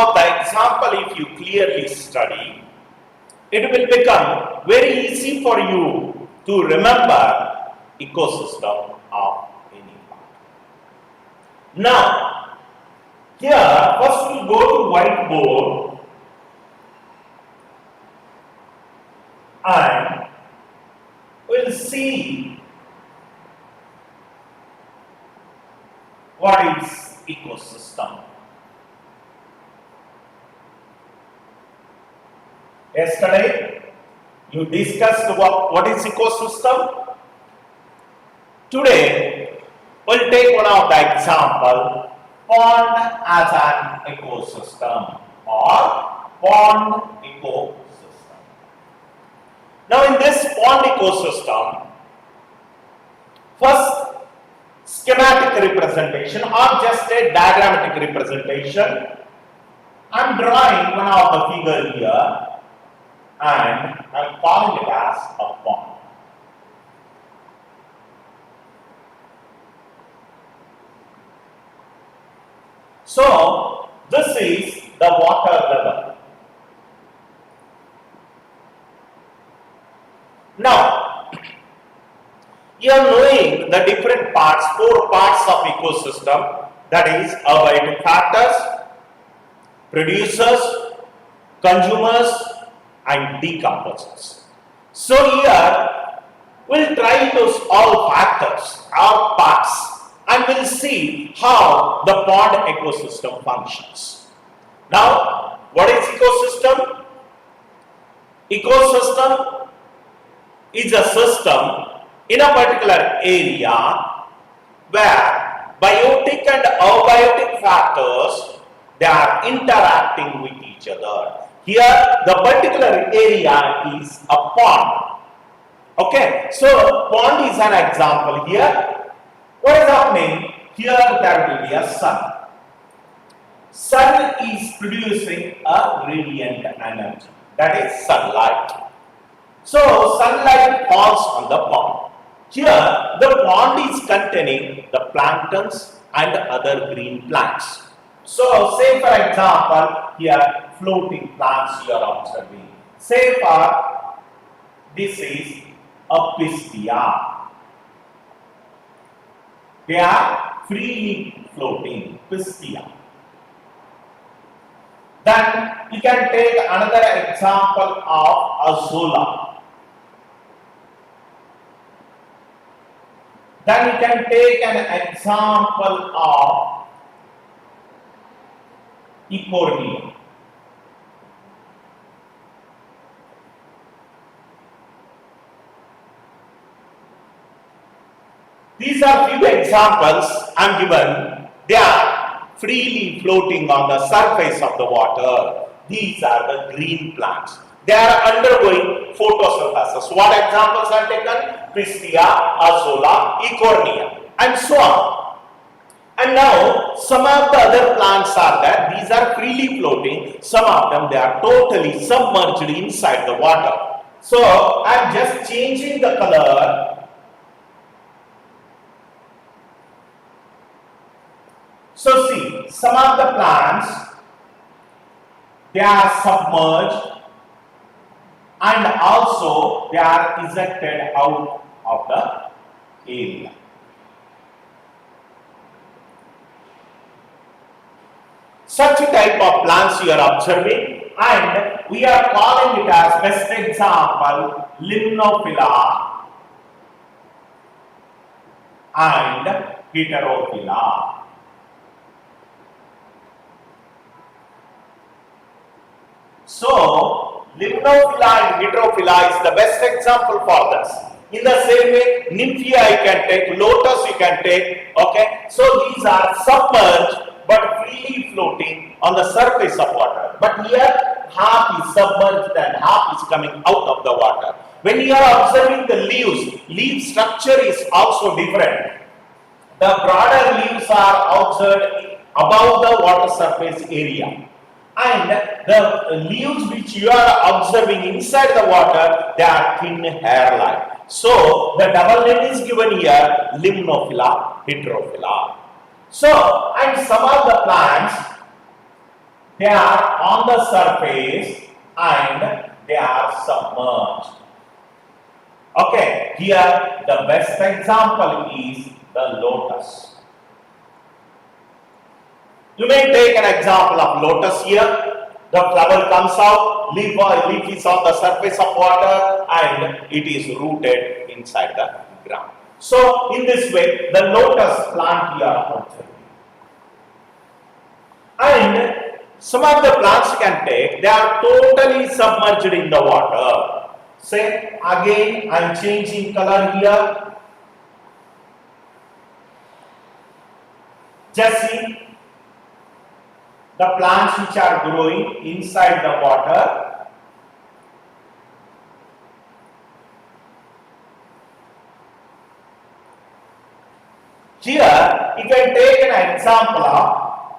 Now the example, if you clearly study, it will become very easy for you to remember ecosystem of any part. Now, here first we'll go to whiteboard and we'll see what is ecosystem. Yesterday, you discussed what is ecosystem. Today, we'll take one of the example, pond as an ecosystem or pond ecosystem. Now, in this pond ecosystem, first schematic representation or just a diagrammatic representation. I am drawing one of the figure here and I am calling it as a pond. So, this is the water level. Now, you are knowing the different parts, 4 parts of ecosystem, that is abiotic factors, producers, consumers and decomposers. So here we'll try to solve factors or parts and we'll see how the pond ecosystem functions. Now, what is ecosystem? Ecosystem is a system in a particular area where biotic and abiotic factors, they are interacting with each other. Here the particular area is a pond. Okay, so pond is an example here. What is happening? Here there will be a sun. Sun is producing a radiant energy, that is sunlight. So sunlight falls on the pond. Here the pond is containing the planktons and other green plants. So say for example, here floating plants you are observing. Say for this is a pistia. They are freely floating, pistia. Then you can take another example of azolla. Then you can take an example of Ecornia. These are few examples I am given. They are freely floating on the surface of the water. These are the green plants. They are undergoing photosynthesis. What examples are taken? Pistia, azolla, Ecornia, and so on. And now some of the other plants are there. These are freely floating. Some of them they are totally submerged inside the water. So I am just changing the color. So see, some of the plants they are submerged and also they are ejected out of the area. Such a type of plants you are observing, and we are calling it as best example Limnophila and Heterophila. So, Limnophila and Heterophila is the best example for this. In the same way, Nymphia you can take, Lotus you can take, okay. So, these are submerged but freely floating on the surface of water. But here, half is submerged and half is coming out of the water. When you are observing the leaves, leaf structure is also different. The broader leaves are observed above the water surface area. And the leaves which you are observing inside the water, they are thin hair-like. So, the double name is given here, Limnophila, Heterophila. So, and some of the plants, They are on the surface and they are submerged. Okay, here the best example is the lotus. You may take an example of lotus here. The flower comes out, leaf is on the surface of water and it is rooted inside the ground. So, in this way, the lotus plant here observed. And some of the plants you can take, they are totally submerged in the water. Say, again, I am changing color here. Just see the plants which are growing inside the water. Here, you can take an example of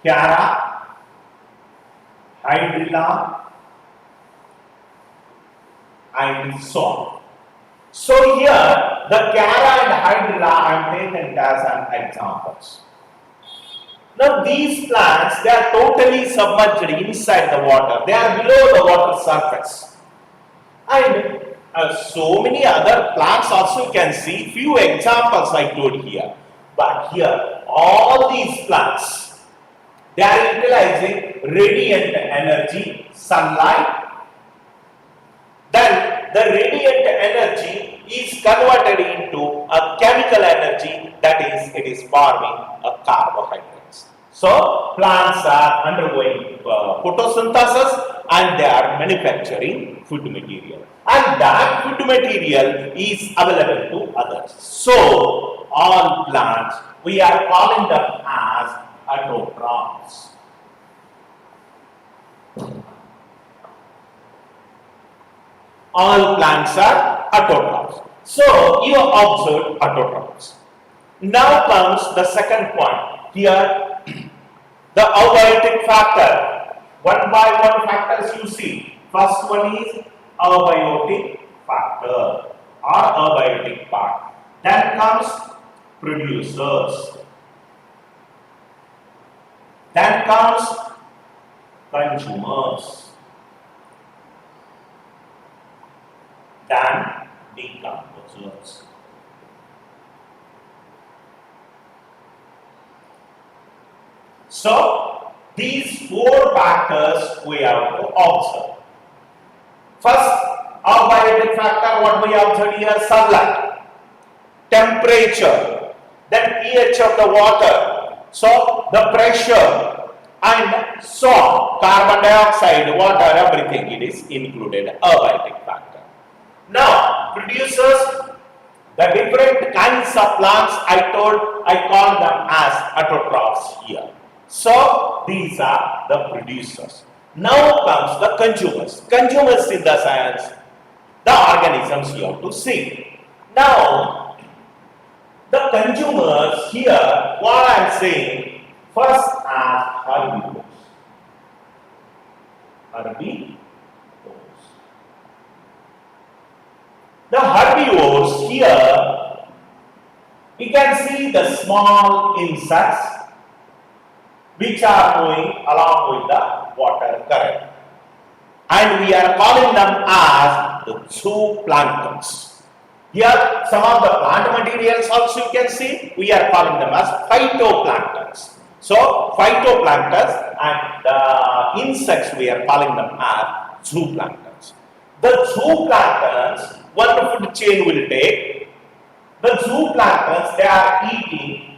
Chiara, Hydrilla, and so on. So here, the Chiara and Hydrilla I am taken as an examples. Now these plants, they are totally submerged inside the water. They are below the water surface. And so many other plants also you can see. Few examples I told here. But here, all these plants, they are utilizing radiant energy, sunlight. Then the radiant energy is converted into a chemical energy, that is, it is forming a carbohydrates. So plants are undergoing photosynthesis and they are manufacturing food material. And that food material is available to others. So all plants, we are calling them as autotrophs. All plants are autotrophs. So you observe autotrophs. Now comes the second point. Here the abiotic factor. One by one factors you see. First one is abiotic factor or abiotic part. Then comes producers. Then comes consumers. Then decomposers. So these four factors we have to observe. First, abiotic factor, what we observed here, sunlight, temperature, then pH of the water, so the pressure, and so on, carbon dioxide, water, everything, it is included, abiotic factor. Now, producers, the different kinds of plants I call them as autotrophs here. So, these are the producers. Now comes the consumers. Consumers in the sense, the organisms you have to see. Now, the consumers here, what I am saying, first as herbivores. Herbivores. The herbivores here, you can see the small insects which are moving along with the water current. And we are calling them as the zooplanktons. Here, some of the plant materials also you can see, we are calling them as phytoplanktons. So, phytoplanktons and the insects, we are calling them as zooplanktons. The zooplanktons, one food chain will take. The zooplanktons, they are eating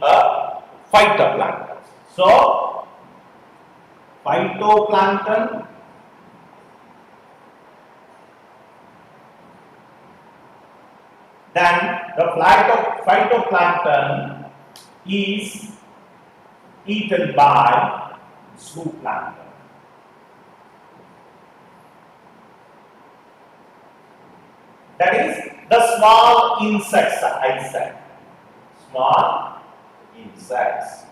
phytoplankton. So, phytoplankton, then the phytoplankton is eaten by zooplankton. That is the small insects, I said. Small insects.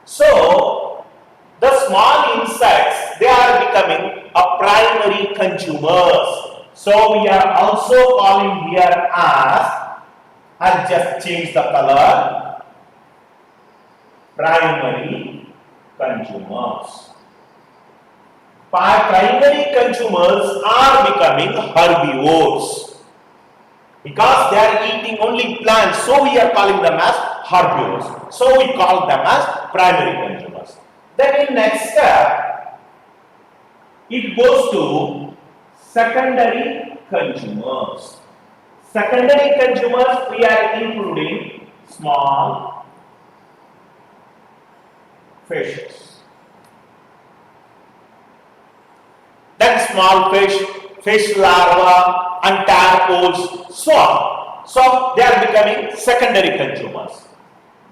So, the small insects, they are becoming a primary consumers. So, we are also calling here as, I'll just change the color, primary consumers. Primary consumers are becoming herbivores because they are eating only plants, so we are calling them as herbivores. So we call them as primary consumers. Then in next step, it goes to secondary consumers. Secondary consumers, we are including small fishes. Then small fish, fish larvae and tadpoles, so on. So they are becoming secondary consumers.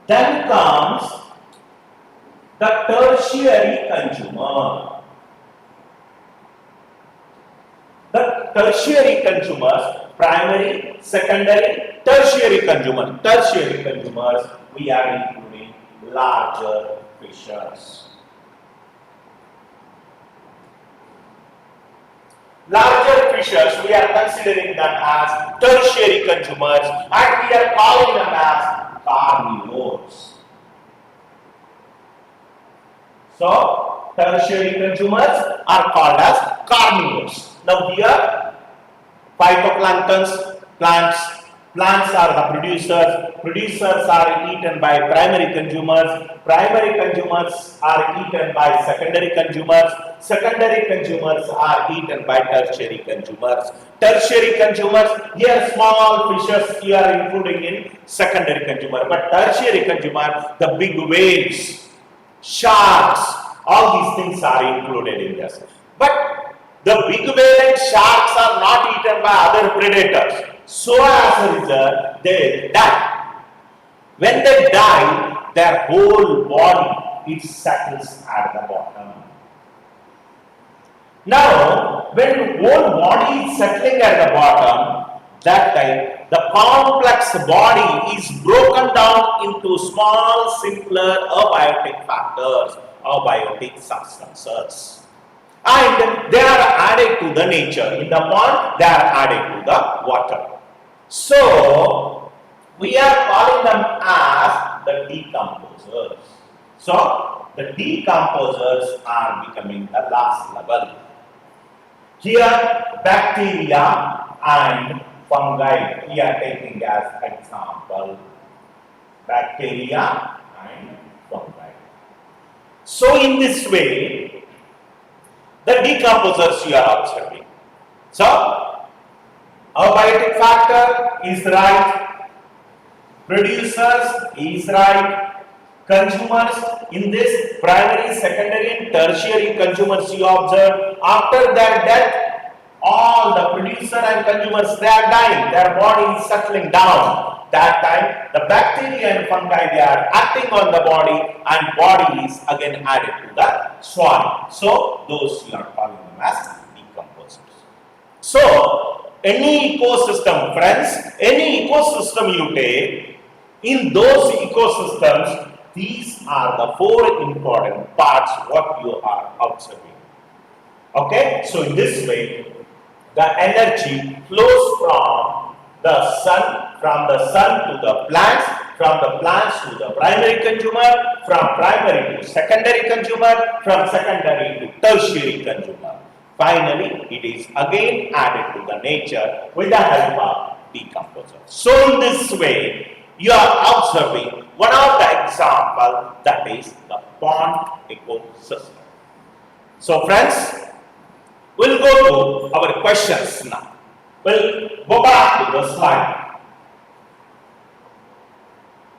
Then comes the tertiary consumer. The tertiary consumers, primary, secondary, tertiary consumers. Tertiary consumers, we are including larger fishes. Larger fishes, we are considering them as tertiary consumers and we are calling them as carnivores. So, tertiary consumers are called as carnivores. Now here, phytoplanktons, plants are the producers are eaten by primary consumers are eaten by secondary consumers are eaten by tertiary consumers. Tertiary consumers, here small fishes you are including in secondary consumer, but tertiary consumer, the big whales, sharks, all these things are included in this. But the big whale and sharks are not eaten by other predators. So as a result, they die. When they die, their whole body, it settles at the bottom. Now, when whole body is settling at the bottom, that time the complex body is broken down into small, simpler abiotic factors, abiotic substances. And they are added to the nature. In the pond, they are added to the water. So, we are calling them as the decomposers. So, the decomposers are becoming the last level. Here, bacteria and fungi, we are taking as example. Bacteria and fungi. So, in this way, the decomposers you are observing. So, abiotic factor is right, producers is right, consumers in this primary, secondary and tertiary consumers you observe, after their death, all the producer and consumers, they are dying, their body is settling down. That time, the bacteria and fungi, they are acting on the body and body is again added to the soil. So, those you are calling them as decomposers. So, any ecosystem, friends, any ecosystem you take, in those ecosystems, these are the four important parts what you are observing. Okay, so in this way, the energy flows from the sun to the plants, from the plants to the primary consumer, from primary to secondary consumer, from secondary to tertiary consumer. Finally, it is again added to the nature with the help of decomposer. So in this way, you are observing one of the example, that is the pond ecosystem. So friends, we'll go to our questions now. We'll go back to the slide.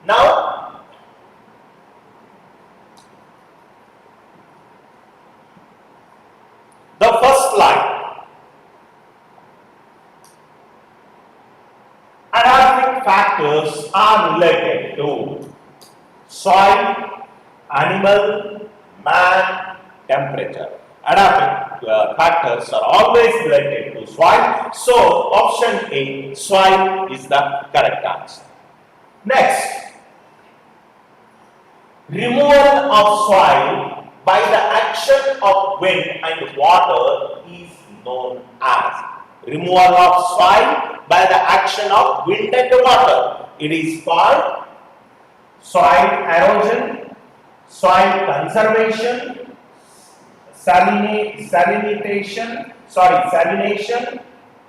Now, the first slide. Adaptive factors are related to soil, animal, man, temperature. Adaptive factors are always related to soil. So, option A, soil is the correct answer. Next, removal of soil by the action of wind and water is known as removal of soil by the action of wind and water. It is called soil erosion, soil conservation, salination,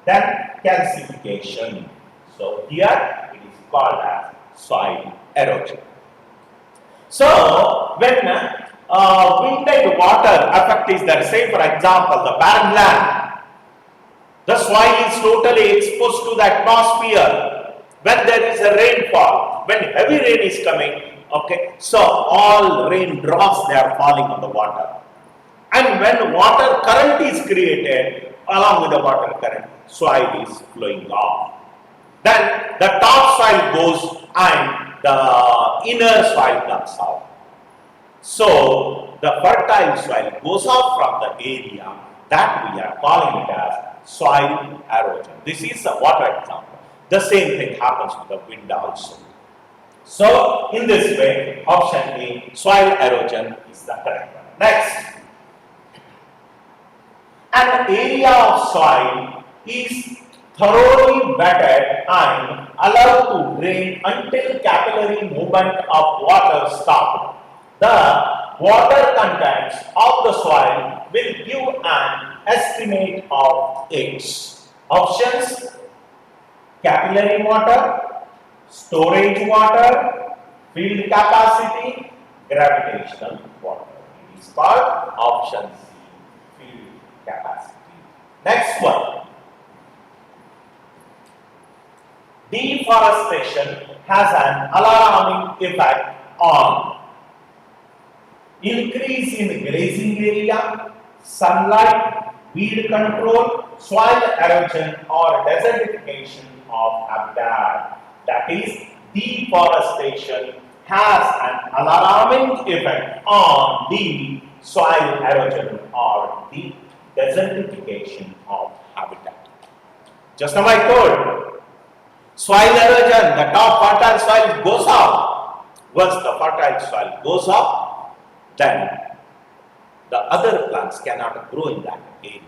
then calcification. So here it is called as soil erosion. So when wind and water effect is there, say for example the barren land, the soil is totally exposed to the atmosphere. When there is a rainfall, when heavy rain is coming, okay, so all rain drops they are falling on the water. And when water current is created, along with the water current, soil is flowing off. Then the top soil goes and the inner soil comes out. So the fertile soil goes out from the area that we are calling it as soil erosion. This is a water example. The same thing happens with the wind also. So in this way, option A, soil erosion is the correct one. Next. An area of soil is thoroughly wetted and allowed to drain until capillary movement of water stops. The water contents of the soil will give an estimate of its options: capillary water, storage water, field capacity, gravitational water. It is called option C, field capacity. Next one. Deforestation has an alarming effect on increase in grazing area, sunlight, weed control, soil erosion or desertification of habitat. That is, deforestation has an alarming effect on the soil erosion or the desertification of habitat. Just now I told, soil erosion, the top fertile soil goes up. Once the fertile soil goes up, then the other plants cannot grow in that area.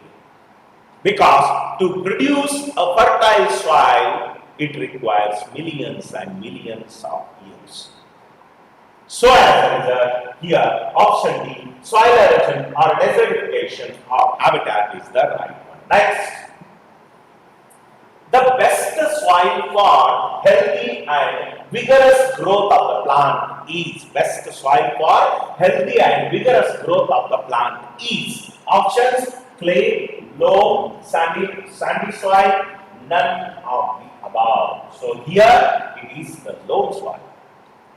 Because to produce a fertile soil, it requires millions and millions of years. So as a result, here option D, soil erosion or desertification of habitat is the right one. Next. The best soil for healthy and vigorous growth of the plant is options: clay, loam, sandy soil, none of the above. So here it is the loam soil.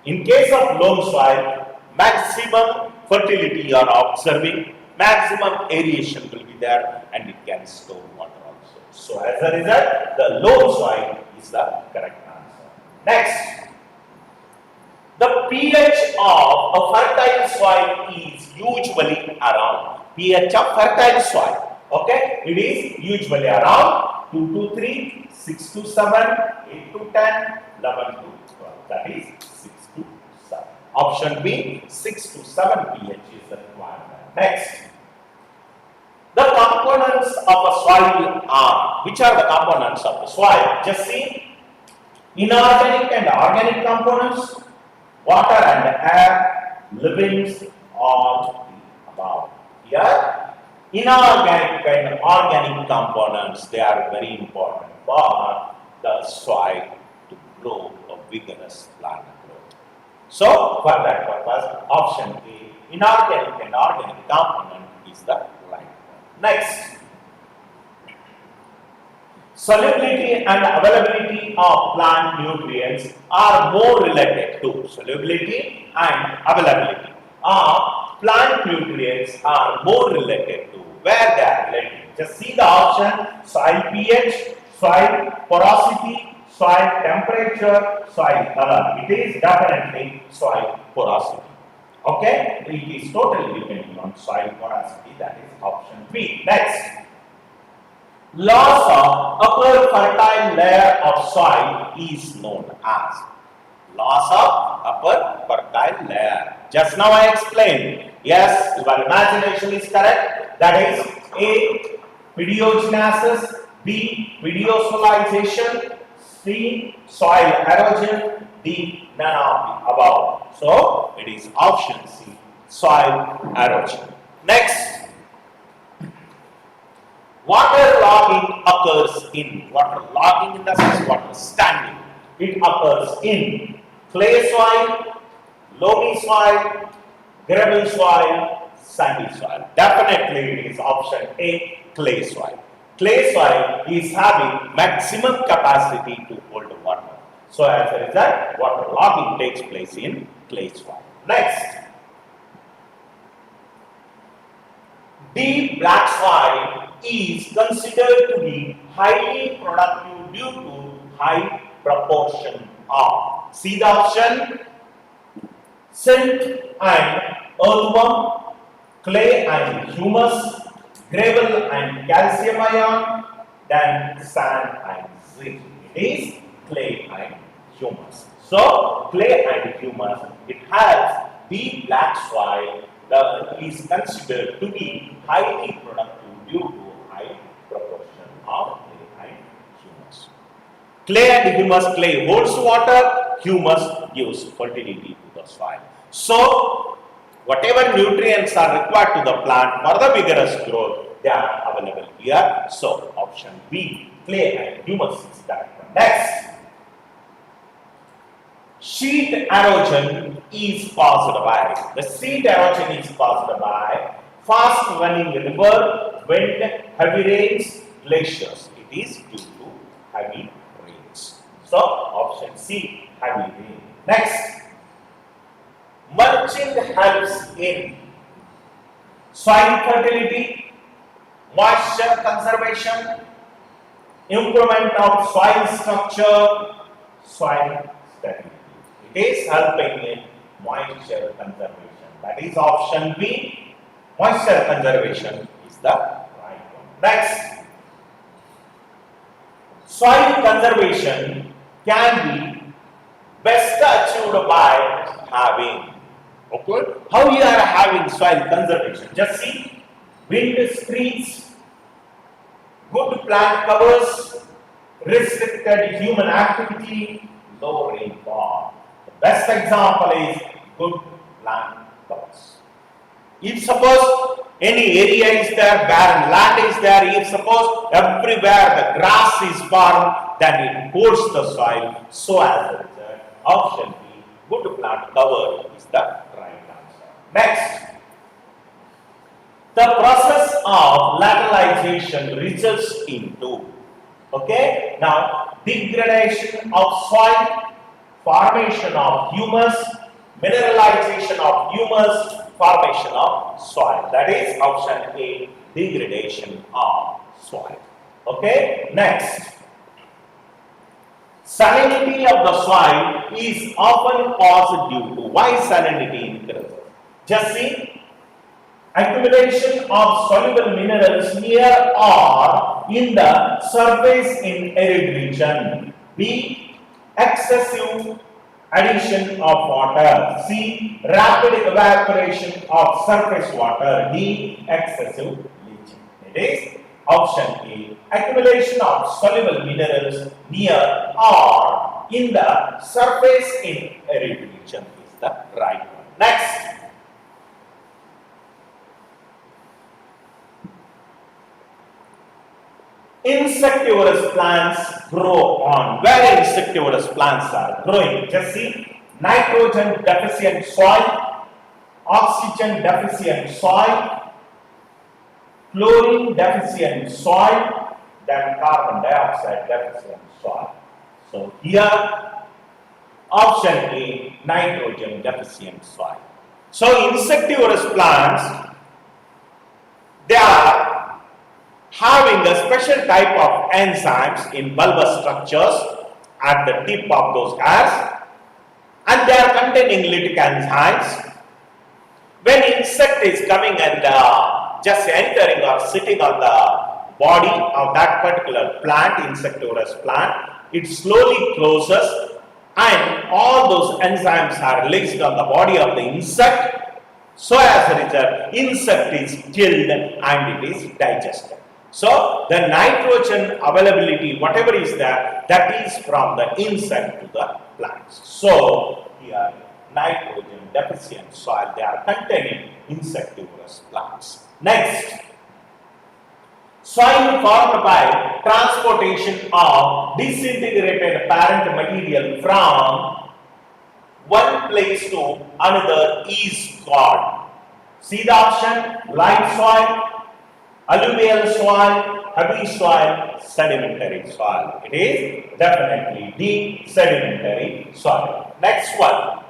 In case of loam soil, maximum fertility you are observing, maximum aeration will be there, and it can store water also. So as a result, the loam soil is the correct answer. Next, the pH of a fertile soil is usually around pH of fertile soil. Okay, it is usually around 2 to 3, 6 to 7, 8 to 10, 11 to 12. That is 6 to 7. Option B, 6 to 7 pH is the requirement. Next. The components of a soil are, which are the components of the soil? Just see, inorganic and organic components, water and air, livings, all the above. Here, inorganic and organic components, they are very important for the soil to grow a vigorous plant growth. So, for that purpose, option A, inorganic and organic component is the right one. Next, solubility and availability of plant nutrients are more related to solubility and availability of plant nutrients are more related to where they are related. Just see the option: soil pH, soil porosity, soil temperature, soil color. It is definitely soil porosity. Okay, it is totally depending on soil porosity. That is option B. Next. Loss of upper fertile layer of soil is known as loss of upper fertile layer. Just now I explained. Yes, your imagination is correct. That is A, pediogenesis, B, pediosolization, C, soil erosion, D, none of the above. So it is option C, soil erosion. Next, water logging occurs in, water logging in the sense water standing. It occurs in clay soil, loamy soil, gravel soil, sandy soil. Definitely it is option A, clay soil. Clay soil is having maximum capacity to hold water. So as a result, water logging takes place in clay soil. Next, deep black soil is considered to be highly productive due to high proportion of, see the option, silt and earthworm, clay and humus, gravel and calcium ion, then sand and zinc. It is clay and humus. So clay and humus, it has deep black soil that is considered to be highly productive due to high proportion of clay and humus. Clay and humus, clay holds water, humus gives fertility to the soil. So whatever nutrients are required to the plant for the vigorous growth, they are available here. So option B, clay and humus is correct. Next, sheet erosion is caused by, the sheet erosion is caused by fast running river, wind, heavy rains, glaciers. It is due to heavy rains. So option C, heavy rain. Next, mulching helps in soil fertility, moisture conservation, improvement of soil structure, soil stability. It is helping in moisture conservation. That is option B. Moisture conservation is the right one. Next, soil conservation can be best achieved by having, okay, how you are having soil conservation? Just see, wind screens, good plant covers, restricted human activity, low rainfall. The best example is good plant covers. If suppose any area is there, barren land is there, if suppose everywhere the grass is formed, then it holds the soil. So as a result, option B, good plant cover is the right answer. Next, the process of lateralization results into, okay, now degradation of soil, formation of humus, mineralization of humus, formation of soil. That is option A, degradation of soil. Okay, next, salinity of the soil is often caused due to, why salinity increases? Just see, accumulation of soluble minerals near or in the surface in arid region. B, excessive addition of water. C, rapid evaporation of surface water. D, excessive leaching. It is option A, accumulation of soluble minerals near or in the surface in arid region is the right one. Next, insectivorous plants grow on. Where insectivorous plants are growing? Just see, nitrogen deficient soil, oxygen deficient soil, chlorine deficient soil, then carbon dioxide deficient soil. So here, option A, nitrogen deficient soil. So insectivorous plants, they are having a special type of enzymes in bulbous structures at the tip of those hairs, and they are containing lytic enzymes. When insect is coming and just entering or sitting on the body of that particular plant, insectivorous plant, it slowly closes and all those enzymes are released on the body of the insect. So as a result, insect is killed and it is digested. So the nitrogen availability, whatever is there, that is from the insect to the plants. So here nitrogen deficient soil. They are containing insectivorous plants. Next, soil formed by transportation of disintegrated parent material from one place to another is called. See the option: light soil, alluvial soil, heavy soil, sedimentary soil. It is definitely the sedimentary soil. Next one.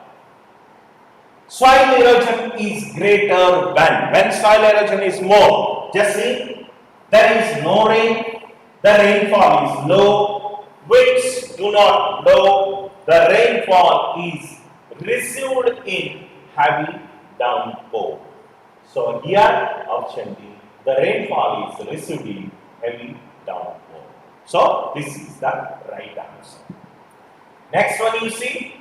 Soil erosion is greater when soil erosion is more. Just see, there is no rain, the rainfall is low, winds do not blow, the rainfall is received in heavy downpour. So here option D, the rainfall is received in heavy downpour. So this is the right answer. Next one you see,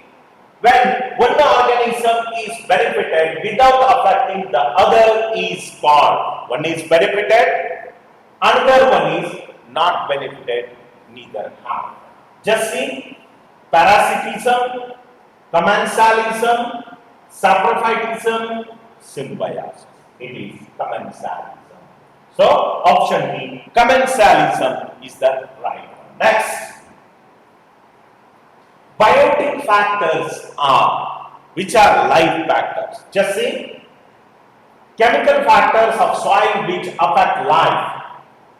when one organism is benefited without affecting the other is called. One is benefited, another one is not benefited, neither harm. Just see, parasitism, commensalism, saprophytism, symbiosis. It is commensalism. So option B, commensalism is the right one. Next, biotic factors are, which are life factors. Just see, chemical factors of soil which affect life,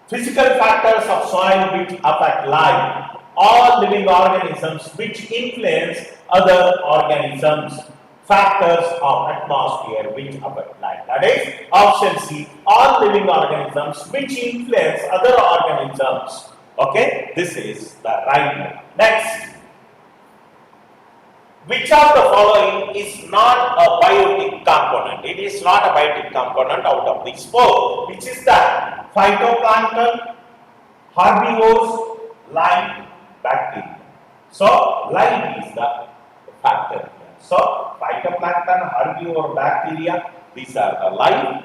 physical factors of soil which affect life, all living organisms which influence other organisms, factors of atmosphere which affect life. That is option C, all living organisms which influence other organisms. Okay, this is the right one. Next, which of the following is not a biotic component? It is not a biotic component out of these four. Which is that? Phytoplankton, herbivores, light, bacteria. So light is the factor here. So phytoplankton, herbivore, bacteria, these are the light,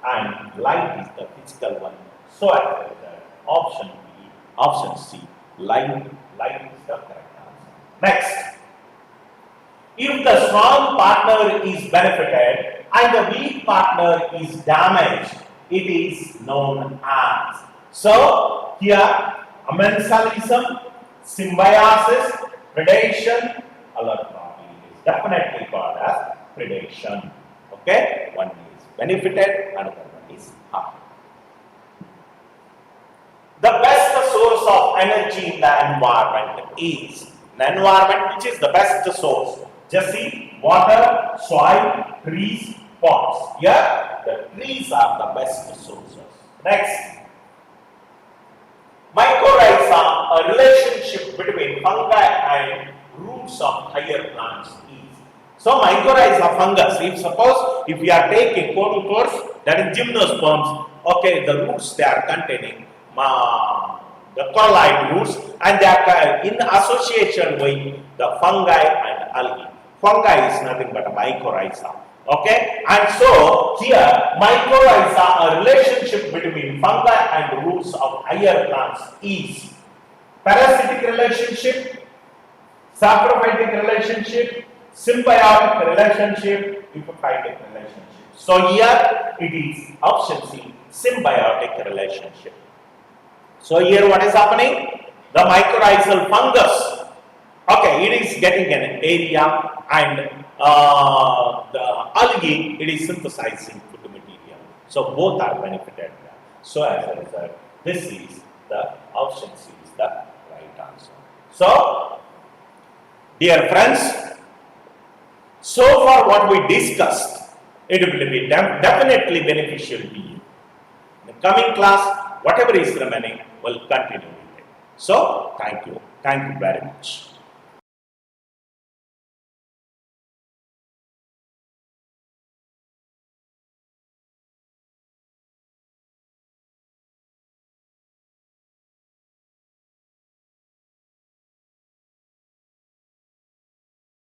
and light is the physical one. So I say that option B, option C, light is the correct answer. Next, if the strong partner is benefited and the weak partner is damaged, it is known as. So here, commensalism, symbiosis, predation, allotropism is definitely called as predation. Okay, one is benefited, another one is harmed. The best source of energy in the environment is, the environment which is the best source. Just see, water, soil, trees, ponds. Here, the trees are the best sources. Next, mycorrhiza, a relationship between fungi and roots of higher plants is. So, mycorrhiza fungus, if you are taking total course, that is gymnosperms, okay, the roots they are containing the coralline roots, and they are in association with the fungi and algae. Fungi is nothing but a mycorrhiza. Okay, and so here mycorrhiza, a relationship between fungi and roots of higher plants is parasitic relationship, saprophytic relationship, symbiotic relationship, epiphytic relationship. So here it is option C, symbiotic relationship. So here what is happening? The mycorrhizal fungus, okay, it is getting an area, and the algae, it is synthesizing food material. So both are benefited. So as a result, this is the option C is the right answer. So, dear friends, so far what we discussed, it will be definitely beneficial to you. In the coming class, whatever is remaining, will continue with it. So, thank you very much.